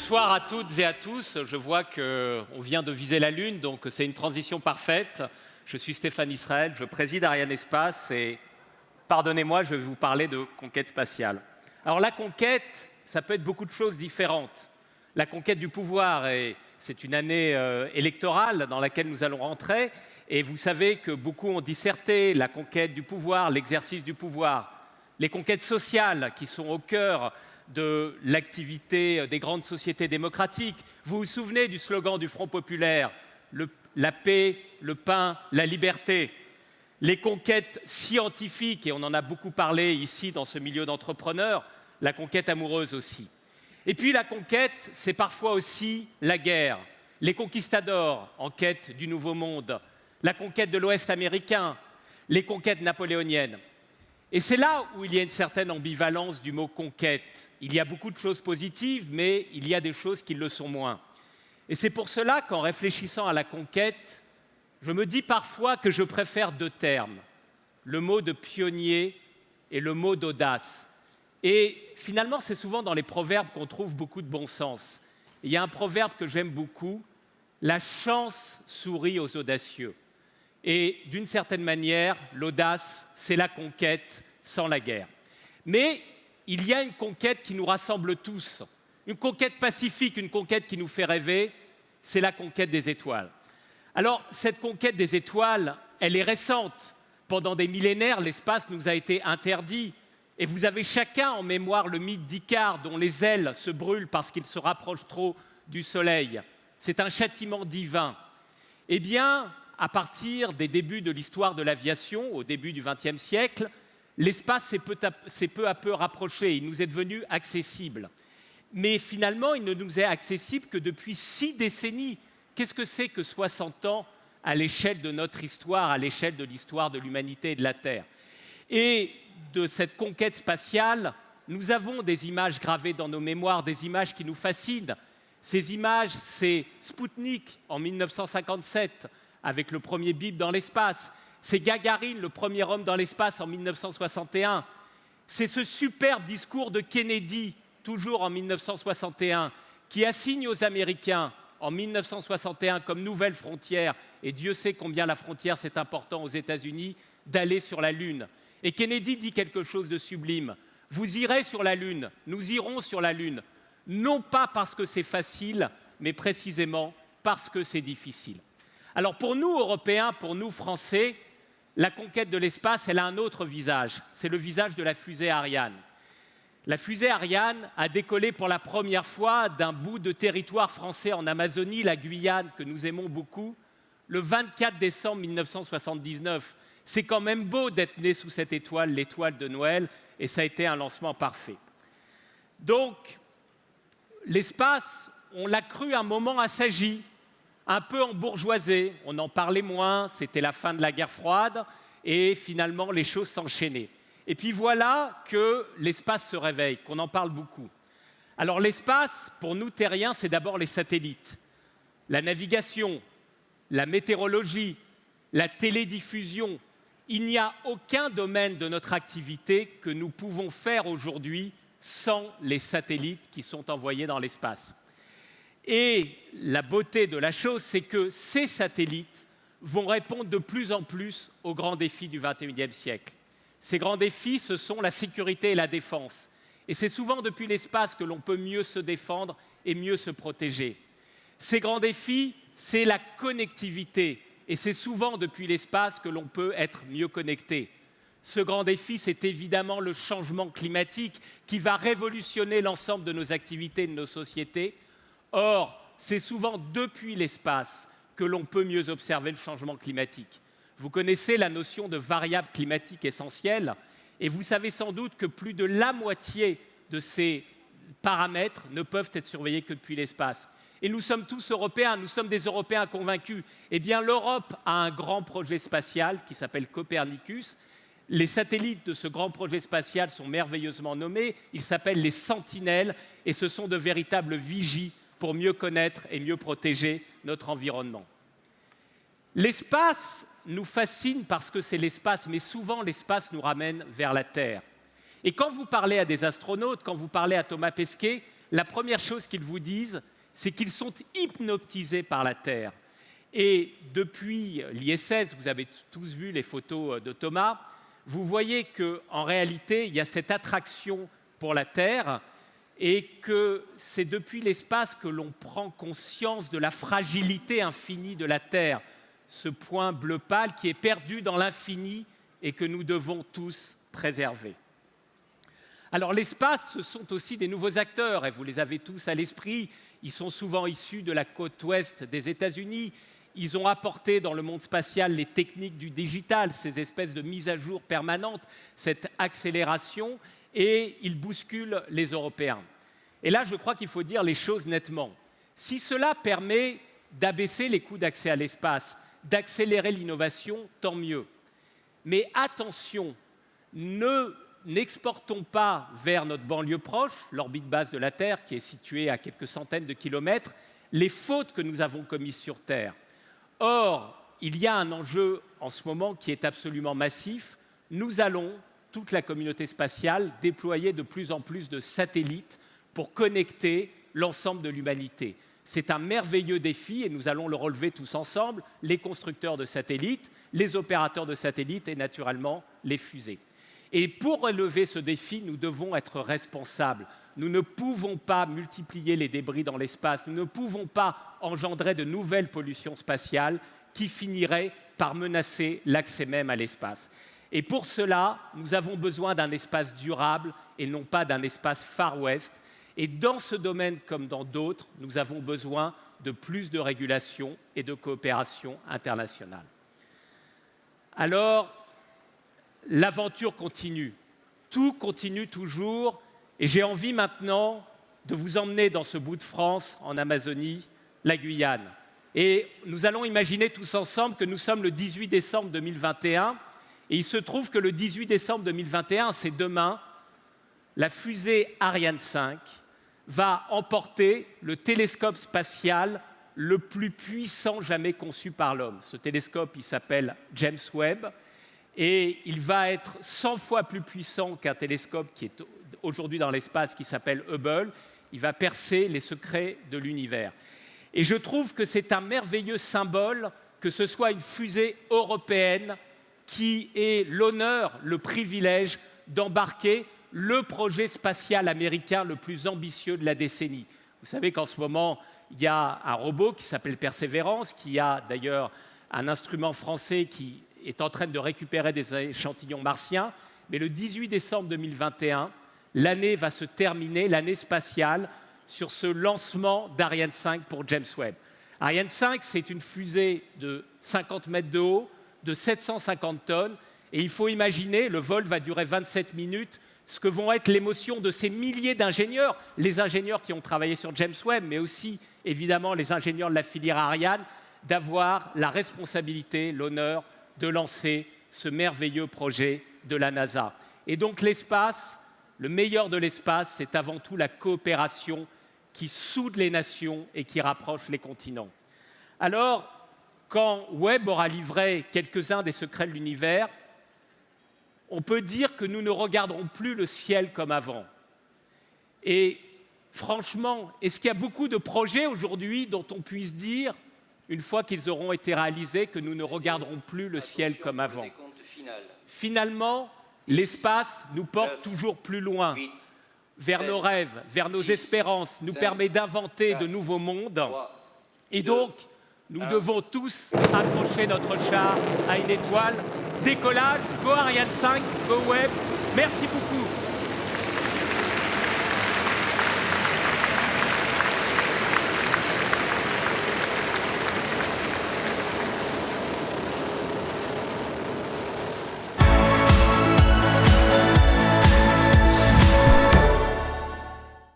Bonsoir à toutes et à tous. Je vois qu'on vient de viser la Lune, donc c'est une transition parfaite. Je suis Stéphane Israël, je préside Arianespace et pardonnez-moi, je vais vous parler de conquête spatiale. Alors la conquête, ça peut être beaucoup de choses différentes. La conquête du pouvoir, et c'est une année électorale dans laquelle nous allons rentrer, et vous savez que beaucoup ont disserté la conquête du pouvoir, l'exercice du pouvoir, les conquêtes sociales qui sont au cœur de l'activité des grandes sociétés démocratiques. Vous vous souvenez du slogan du Front populaire, la paix, le pain, la liberté. Les conquêtes scientifiques, et on en a beaucoup parlé ici dans ce milieu d'entrepreneurs, la conquête amoureuse aussi. Et puis la conquête, c'est parfois aussi la guerre. Les conquistadors en quête du nouveau monde, la conquête de l'Ouest américain, les conquêtes napoléoniennes. Et c'est là où il y a une certaine ambivalence du mot « conquête ». Il y a beaucoup de choses positives, mais il y a des choses qui le sont moins. Et c'est pour cela qu'en réfléchissant à la conquête, je me dis parfois que je préfère deux termes, le mot de pionnier et le mot d'audace. Et finalement, c'est souvent dans les proverbes qu'on trouve beaucoup de bon sens. Il y a un proverbe que j'aime beaucoup, « La chance sourit aux audacieux ». Et d'une certaine manière, l'audace, c'est la conquête sans la guerre. Mais il y a une conquête qui nous rassemble tous, une conquête pacifique, une conquête qui nous fait rêver, c'est la conquête des étoiles. Alors, cette conquête des étoiles, elle est récente. Pendant des millénaires, l'espace nous a été interdit. Et vous avez chacun en mémoire le mythe d'Icare, dont les ailes se brûlent parce qu'il se rapproche trop du Soleil. C'est un châtiment divin. Eh bien, à partir des débuts de l'histoire de l'aviation, au début du XXe siècle, l'espace s'est peu à peu rapproché, il nous est devenu accessible. Mais finalement, il ne nous est accessible que depuis 6 décennies. Qu'est-ce que c'est que 60 ans à l'échelle de notre histoire, à l'échelle de l'histoire de l'humanité et de la Terre? Et de cette conquête spatiale, nous avons des images gravées dans nos mémoires, des images qui nous fascinent. Ces images, c'est Spoutnik en 1957, avec le premier bip dans l'espace. C'est Gagarine, le premier homme dans l'espace en 1961. C'est ce superbe discours de Kennedy, toujours en 1961, qui assigne aux Américains en 1961 comme nouvelle frontière, et Dieu sait combien la frontière c'est important aux États-Unis, d'aller sur la Lune. Et Kennedy dit quelque chose de sublime. Vous irez sur la Lune, nous irons sur la Lune, non pas parce que c'est facile, mais précisément parce que c'est difficile. Alors pour nous, Européens, pour nous, Français, la conquête de l'espace, elle a un autre visage. C'est le visage de la fusée Ariane. La fusée Ariane a décollé pour la première fois d'un bout de territoire français en Amazonie, la Guyane, que nous aimons beaucoup, le 24 décembre 1979. C'est quand même beau d'être né sous cette étoile, l'étoile de Noël, et ça a été un lancement parfait. Donc, l'espace, on l'a cru un moment assagi, un peu embourgeoisé, on en parlait moins, c'était la fin de la guerre froide, et finalement les choses s'enchaînaient. Et puis voilà que l'espace se réveille, qu'on en parle beaucoup. Alors l'espace, pour nous terriens, c'est d'abord les satellites, la navigation, la météorologie, la télédiffusion. Il n'y a aucun domaine de notre activité que nous pouvons faire aujourd'hui sans les satellites qui sont envoyés dans l'espace. Et la beauté de la chose, c'est que ces satellites vont répondre de plus en plus aux grands défis du XXIe siècle. Ces grands défis, ce sont la sécurité et la défense. Et c'est souvent depuis l'espace que l'on peut mieux se défendre et mieux se protéger. Ces grands défis, c'est la connectivité. Et c'est souvent depuis l'espace que l'on peut être mieux connecté. Ce grand défi, c'est évidemment le changement climatique qui va révolutionner l'ensemble de nos activités et de nos sociétés. Or, c'est souvent depuis l'espace que l'on peut mieux observer le changement climatique. Vous connaissez la notion de variable climatique essentielle et vous savez sans doute que plus de la moitié de ces paramètres ne peuvent être surveillés que depuis l'espace. Et nous sommes tous Européens, nous sommes des Européens convaincus. Eh bien, l'Europe a un grand projet spatial qui s'appelle Copernicus. Les satellites de ce grand projet spatial sont merveilleusement nommés. Ils s'appellent les Sentinelles et ce sont de véritables vigies pour mieux connaître et mieux protéger notre environnement. L'espace nous fascine parce que c'est l'espace, mais souvent l'espace nous ramène vers la Terre. Et quand vous parlez à des astronautes, quand vous parlez à Thomas Pesquet, la première chose qu'ils vous disent, c'est qu'ils sont hypnotisés par la Terre. Et depuis l'ISS, vous avez tous vu les photos de Thomas, vous voyez qu'en réalité, il y a cette attraction pour la Terre et que c'est depuis l'espace que l'on prend conscience de la fragilité infinie de la Terre, ce point bleu pâle qui est perdu dans l'infini et que nous devons tous préserver. Alors l'espace, ce sont aussi des nouveaux acteurs, et vous les avez tous à l'esprit. Ils sont souvent issus de la côte ouest des États-Unis. Ils ont apporté dans le monde spatial les techniques du digital, ces espèces de mises à jour permanentes, cette accélération, et ils bousculent les Européens. Et là, je crois qu'il faut dire les choses nettement. Si cela permet d'abaisser les coûts d'accès à l'espace, d'accélérer l'innovation, tant mieux. Mais attention, n'exportons pas vers notre banlieue proche, l'orbite basse de la Terre, qui est située à quelques centaines de kilomètres, les fautes que nous avons commises sur Terre. Or, il y a un enjeu en ce moment qui est absolument massif. Nous allons, toute la communauté spatiale, déployer de plus en plus de satellites pour connecter l'ensemble de l'humanité. C'est un merveilleux défi et nous allons le relever tous ensemble, les constructeurs de satellites, les opérateurs de satellites et naturellement les fusées. Et pour relever ce défi, nous devons être responsables. Nous ne pouvons pas multiplier les débris dans l'espace, nous ne pouvons pas engendrer de nouvelles pollutions spatiales qui finiraient par menacer l'accès même à l'espace. Et pour cela, nous avons besoin d'un espace durable et non pas d'un espace Far West. Et dans ce domaine comme dans d'autres, nous avons besoin de plus de régulation et de coopération internationale. Alors, l'aventure continue. Tout continue toujours. Et j'ai envie maintenant de vous emmener dans ce bout de France, en Amazonie, la Guyane. Et nous allons imaginer tous ensemble que nous sommes le 18 décembre 2021. Et il se trouve que le 18 décembre 2021, c'est demain, la fusée Ariane 5 va emporter le télescope spatial le plus puissant jamais conçu par l'homme. Ce télescope, il s'appelle James Webb et il va être 100 fois plus puissant qu'un télescope qui est aujourd'hui dans l'espace qui s'appelle Hubble. Il va percer les secrets de l'univers. Et je trouve que c'est un merveilleux symbole que ce soit une fusée européenne qui ait l'honneur, le privilège d'embarquer le projet spatial américain le plus ambitieux de la décennie. Vous savez qu'en ce moment, il y a un robot qui s'appelle Persévérance, qui a d'ailleurs un instrument français qui est en train de récupérer des échantillons martiens. Mais le 18 décembre 2021, l'année va se terminer, l'année spatiale, sur ce lancement d'Ariane 5 pour James Webb. Ariane 5, c'est une fusée de 50 mètres de haut, de 750 tonnes. Et il faut imaginer, le vol va durer 27 minutes, ce que vont être l'émotion de ces milliers d'ingénieurs, les ingénieurs qui ont travaillé sur James Webb, mais aussi, évidemment, les ingénieurs de la filière Ariane, d'avoir la responsabilité, l'honneur de lancer ce merveilleux projet de la NASA. Et donc l'espace, le meilleur de l'espace, c'est avant tout la coopération qui soude les nations et qui rapproche les continents. Alors, quand Webb aura livré quelques-uns des secrets de l'univers, on peut dire que nous ne regarderons plus le ciel comme avant. Et franchement, est-ce qu'il y a beaucoup de projets aujourd'hui dont on puisse dire, une fois qu'ils auront été réalisés, que nous ne regarderons plus le ciel comme avant? Finalement, l'espace nous porte toujours plus loin, vers nos rêves, vers nos espérances, nous permet d'inventer de nouveaux mondes. Et donc, nous devons tous accrocher notre char à une étoile. Décollage, go Ariane 5, go Webb. Merci beaucoup.